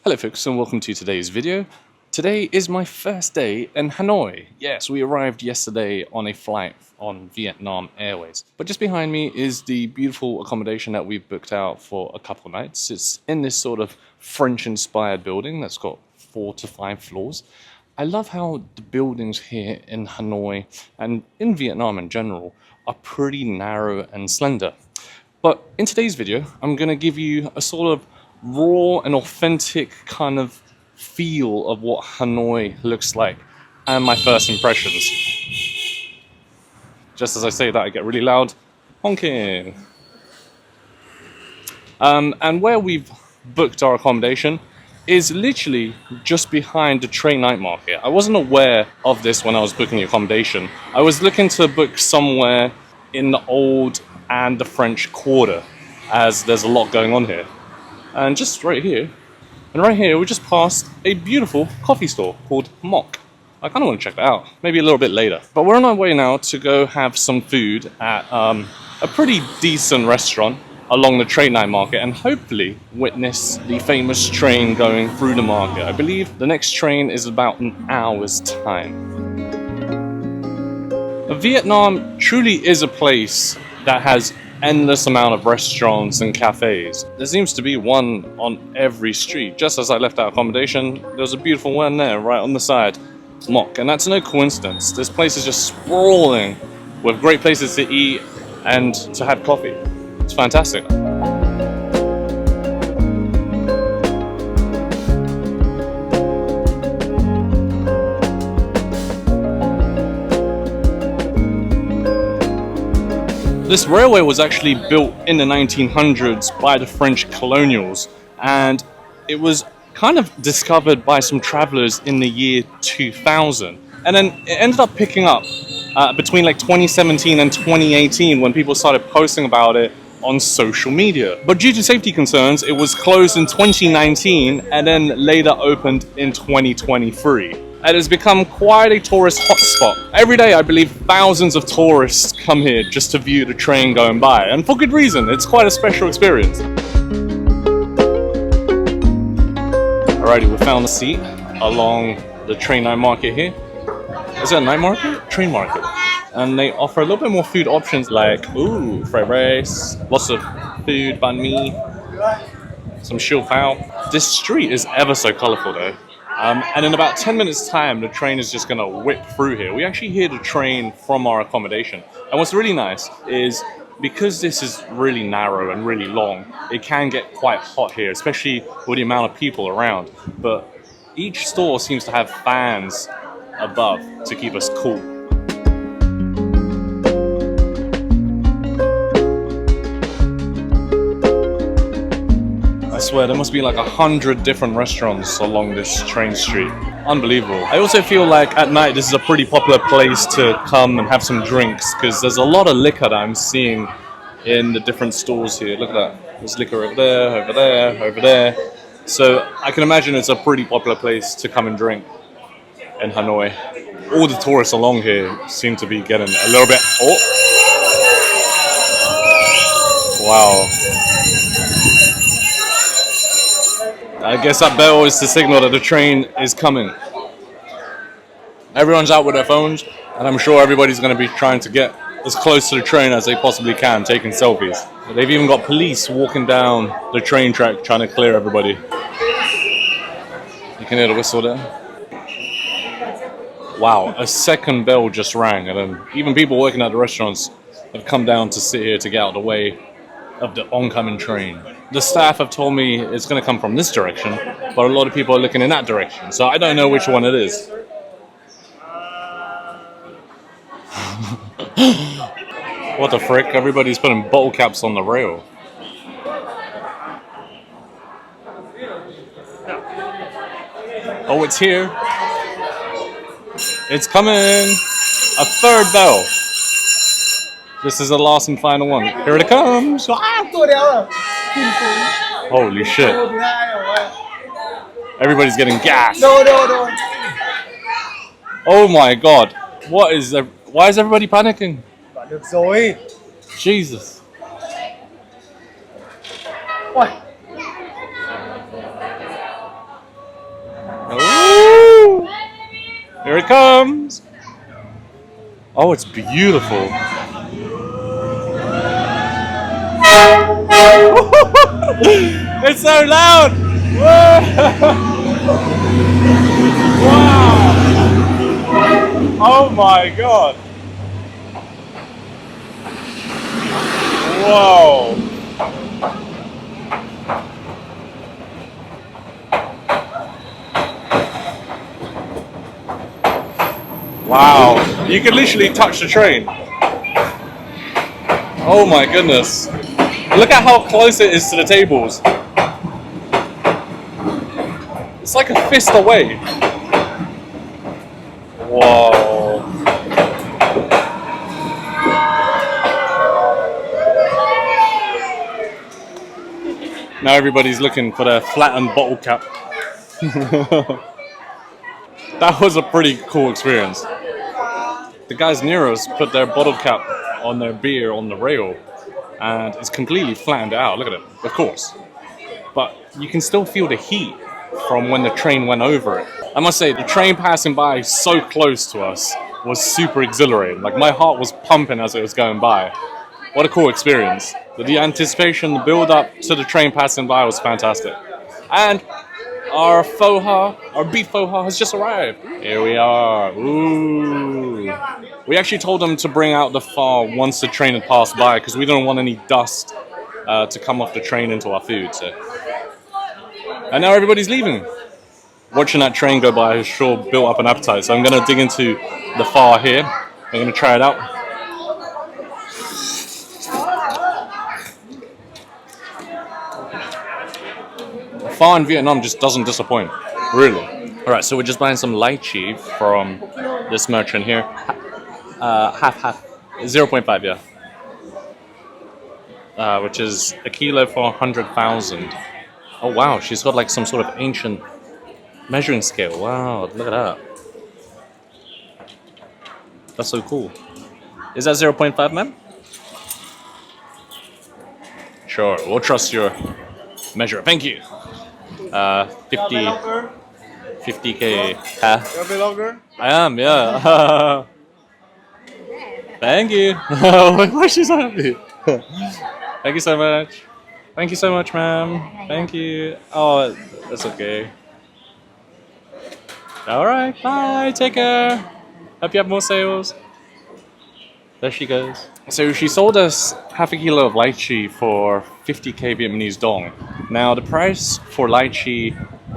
Hello folks and welcome to today's video. Today is my first day in Hanoi. Yes, we arrived yesterday on a flight on Vietnam Airways. But just behind me is the beautiful accommodation that we've booked out for a couple nights. It's in this sort of French-inspired building that's got 4 to 5 floors. I love how the buildings here in Hanoi and in Vietnam in general are pretty narrow and slender. But in today's video, I'm going to give you a sort of raw and authentic kind of feel of what Hanoi looks like and my first impressions. Just as I say that, I get really loud honking. And where we've booked our accommodation is literally just behind the Train Night Market. I wasn't aware of this when I was booking the accommodation. I was looking to book somewhere in the Old and the French Quarter, as there's a lot going on here. And just right here, we just passed a beautiful coffee store called Mock. I kind of want to check that out, maybe a little bit later. But we're on our way now to go have some food at a pretty decent restaurant along the Train Night Market and hopefully witness the famous train going through the market. I believe the next train is about an hour's time. Vietnam truly is a place that has endless amount of restaurants and cafes. There seems to be one on every street. Just as I left our accommodation, there's a beautiful one there right on the side, Mock, and that's no coincidence. This place is just sprawling with great places to eat and to have coffee. It's fantastic. This railway was actually built in the 1900s by the French colonials, and it was kind of discovered by some travelers in the year 2000. And then it ended up picking up between like 2017 and 2018 when people started posting about it on social media. But due to safety concerns, it was closed in 2019 and then later opened in 2023. It has become quite a tourist hotspot. Every day, I believe, thousands of tourists come here just to view the train going by, and for good reason. It's quite a special experience. Alrighty, we found a seat along the Train Night Market here. Is it a night market? Train market. And they offer a little bit more food options like, fried rice, lots of food, banh mi, some shio pao. This street is ever so colorful though. And in about 10 minutes time, the train is just gonna whip through here. We actually hear the train from our accommodation. And what's really nice is because this is really narrow and really long, it can get quite hot here, especially with the amount of people around. But each store seems to have fans above to keep us cool. I swear, there must be like 100 different restaurants along this train street. Unbelievable. I also feel like at night this is a pretty popular place to come and have some drinks because there's a lot of liquor that I'm seeing in the different stores here. Look at that. There's liquor over there, over there, over there. So I can imagine it's a pretty popular place to come and drink in Hanoi. All the tourists along here seem to be getting a little bit... Oh! Wow. I guess that bell is the signal that the train is coming. Everyone's out with their phones, and I'm sure everybody's going to be trying to get as close to the train as they possibly can, taking selfies. They've even got police walking down the train track trying to clear everybody. You can hear the whistle there. Wow, a second bell just rang, and then even people working at the restaurants have come down to sit here to get out of the way of the oncoming train. The staff have told me it's going to come from this direction, but a lot of people are looking in that direction, so I don't know which one it is. What the frick? Everybody's putting bottle caps on the rail. Oh, it's here. It's coming. A third bell. This is the last and final one. Here it comes. Holy shit. Everybody's getting gas. Oh my god. Why is everybody panicking? Jesus. Here it comes. Oh, it's beautiful. It's so loud. Wow. Oh my god. Whoa. Wow. You can literally touch the train. Oh my goodness. Look at how close it is to the tables. It's like a fist away. Whoa. Now everybody's looking for their flattened bottle cap. That was a pretty cool experience. The guys near us put their bottle cap on their beer on the rail, and it's completely flattened out. Look at it, of course. But you can still feel the heat from when the train went over it. I must say, the train passing by so close to us was super exhilarating. Like, my heart was pumping as it was going by. What a cool experience. The anticipation, the build up to the train passing by was fantastic. And our faux ha, our beef faux ha has just arrived. Here we are. Ooh. We actually told them to bring out the pho once the train had passed by because we don't want any dust to come off the train into our food. So. And now everybody's leaving. Watching that train go by has sure built up an appetite. So I'm going to dig into the pho here. I'm going to try it out. Pho in Vietnam just doesn't disappoint, really. Alright, so we're just buying some lychee from this merchant here. Half. 0.5, yeah. Which is a kilo for 100,000. Oh wow, she's got like some sort of ancient measuring scale. Wow, look at that. That's so cool. Is that 0.5, ma'am? Sure, we'll trust your measure. Thank you. 50k. Huh? I am, yeah. Thank you. Why is she so happy? Thank you so much. Thank you so much, ma'am. Thank you. Oh, that's okay. Alright, bye. Take care. Hope you have more sales. There she goes. So she sold us half a kilo of lychee for 50k Vietnamese dong. Now the price for lychee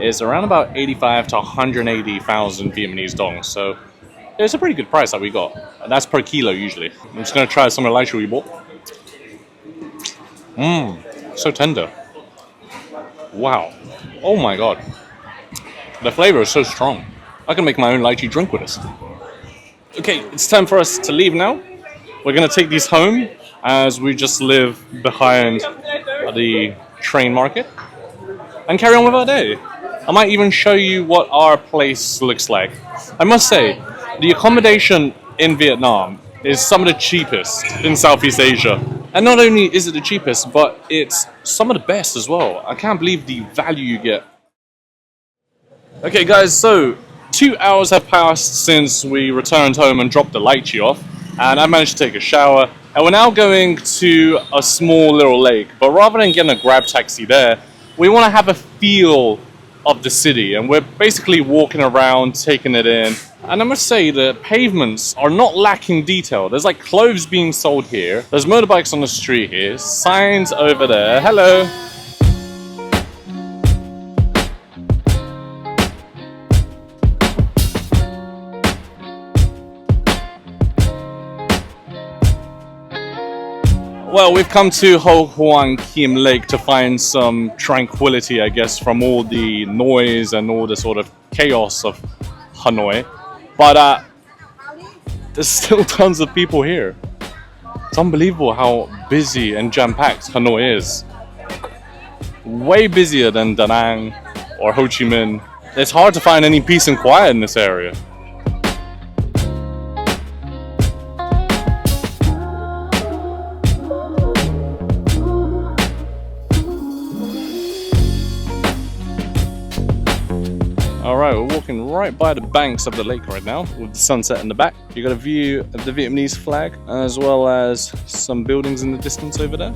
is around about 85 to 180,000 Vietnamese dong. So it's a pretty good price that we got. And that's per kilo usually. I'm just gonna try some of the lychee we bought. So tender. Wow. Oh my god. The flavor is so strong. I can make my own lychee drink with this. Okay, it's time for us to leave now. We're gonna take these home as we just live behind the train market and carry on with our day. I might even show you what our place looks like. I must say, the accommodation in Vietnam is some of the cheapest in Southeast Asia. And not only is it the cheapest, but it's some of the best as well. I can't believe the value you get. Okay guys, so 2 hours have passed since we returned home and dropped the lychee off. And I managed to take a shower. And we're now going to a small little lake. But rather than getting a grab taxi there, we want to have a feel of the city. And we're basically walking around, taking it in. And I must say, the pavements are not lacking detail. There's like clothes being sold here. There's motorbikes on the street here. Signs over there. Hello. Well, we've come to Ho Hoang Kim Lake to find some tranquility, I guess, from all the noise and all the sort of chaos of Hanoi. But there's still tons of people here. It's unbelievable how busy and jam-packed Hanoi is. Way busier than Da Nang or Ho Chi Minh. It's hard to find any peace and quiet in this area. All right, we're walking right by the banks of the lake right now with the sunset in the back. You got a view of the Vietnamese flag as well as some buildings in the distance over there.